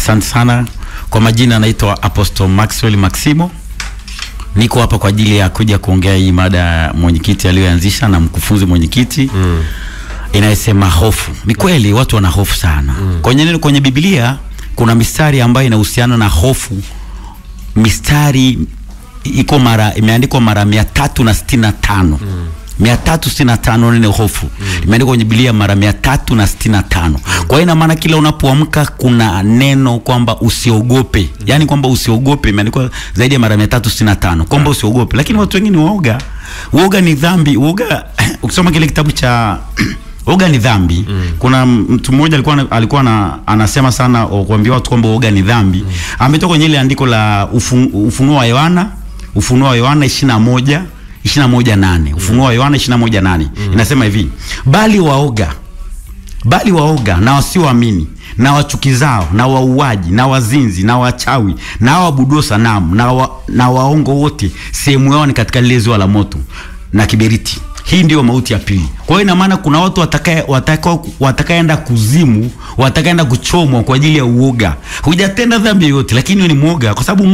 Asante sana. Kwa majina naitwa Apostle Maxwell Maximo. Niko hapa kwa ajili ya kuja kuongea hii mada mwenyekiti aliyoanzisha na mkufunzi mwenyekiti. Inasema hofu. Ni kweli watu wana hofu sana. Kwenye Biblia kuna mistari ambayo inahusiana na hofu. Mistari imeandikwa mara 365. 365 neno hofu. Imeandikwa kwenye Biblia mara 365. Kwa hiyo ina maana kila unapoamka kuna neno kwamba usiogope. Yaani kwamba usiogope imeandikwa zaidi ya mara 365. Kwamba usiogope. Lakini watu wengine waoga. Uoga ni dhambi. Uoga ukisoma kile kitabu cha uoga ni dhambi. Kuna mtu mmoja alikuwa anasema sana kuambia watu kwamba uoga ni dhambi. Ametoka kwenye ile andiko la Ufunuo wa Yohana 21:8. Ufunuo wa Yohana 21:8. Inasema hivi: bali waoga na wasioamini na wachukizao na wauaji na wazinzi na wachawi na waabudu sanamu na waongo wote sehemu yao ni katika lile ziwa la moto na kiberiti. Hii ndio mauti ya pili. Kwa hiyo ina maana kuna watu watakaenda kuzimu, watakaenda kuchomwa kwa ajili ya uoga. Hujatenda dhambi yoyote lakini ni muoga, kwa sababu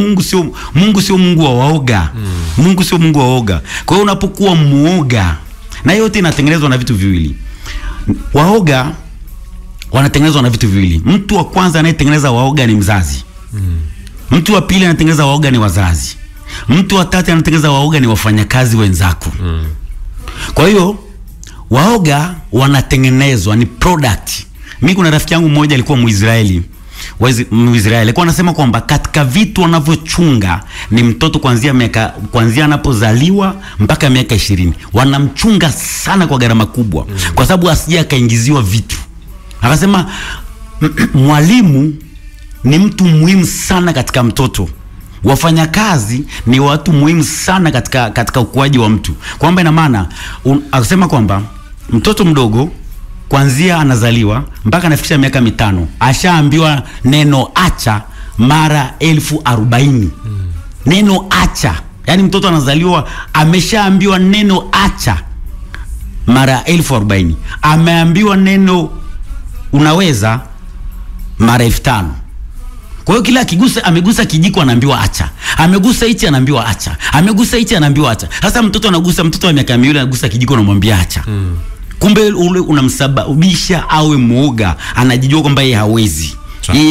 Mungu sio Mungu wa waoga. Mungu sio Mungu wa waoga. Kwa hiyo unapokuwa muoga, na yote inatengenezwa na vitu viwili. Waoga wanatengenezwa na vitu viwili. Mtu wa kwanza anayetengeneza waoga ni mzazi. Mtu wa pili anatengeneza waoga ni wazazi. Mtu wa tatu anatengeneza waoga ni wafanyakazi wenzako. Kwa hiyo waoga wanatengenezwa ni product. Mimi kuna rafiki yangu mmoja alikuwa Muisraeli. Alikuwa anasema kwamba katika vitu wanavyochunga ni mtoto kuanzia anapozaliwa mpaka miaka 20. Wanamchunga sana kwa gharama kubwa kwa sababu asije akaingiziwa vitu. Akasema mwalimu ni mtu muhimu sana katika mtoto. Wafanyakazi ni watu muhimu sana katika ukuaji wa mtu. Kwamba ina maana akasema kwamba mtoto mdogo kuanzia anazaliwa mpaka anafikisha miaka 5 ashaambiwa neno acha mara 1040. Neno acha. Yaani mtoto anazaliwa ameshaambiwa neno acha mara 1040. Ameambiwa neno unaweza mara 5000. Kwa hiyo kila akigusa, amegusa kijiko anaambiwa acha. Amegusa hichi anaambiwa acha. Amegusa hichi anaambiwa acha. Sasa mtoto wa miaka 2 anagusa kijiko anamwambia acha. Kumbe ule unamsababisha awe muoga, anajijua kwamba yeye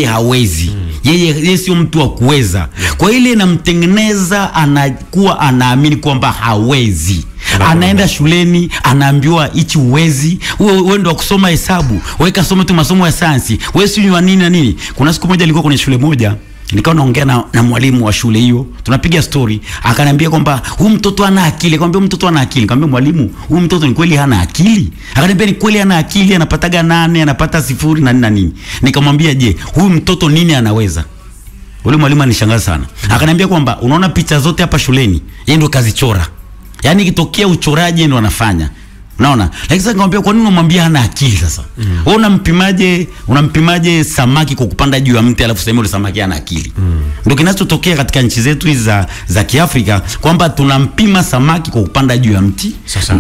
hawezi. Yeye sio mtu wa kuweza. Kwa ile inamtengeneza anakuwa anaamini kwamba hawezi. Anaenda shuleni anaambiwa hichi uwezi. Wewe ndio kusoma hesabu. Wewe kasoma tu masomo ya sayansi. Wewe si wa nini na nini. Kuna siku moja nilikuwa kwenye shule moja, nilikuwa naongea na mwalimu wa shule hiyo. Tunapiga story. Akaniambia kwamba huyu mtoto hana akili. Nikamwambia mtoto hana akili. Nikamwambia mwalimu, huyu mtoto ni kweli hana akili? Akaniambia ni kweli hana akili, anapataga 8, anapata 0 na nini. Nikamwambia je, huyu mtoto nini anaweza? Ule mwalimu anishangaza sana. Akaniambia kwamba unaona picha zote hapa shuleni, yeye ndio kazichora. Yaani ikitokea uchoraji ndio anafanya. Unaona? Lakini sasa nikamwambia kwa nini unamwambia hana akili sasa? Wewe unampimaje samaki kwa kupanda juu ya mti alafu sema yule samaki hana akili? Ndio kinachotokea katika nchi zetu hizi za Kiafrika kwamba tunampima samaki kwa kupanda juu ya mti. Sasa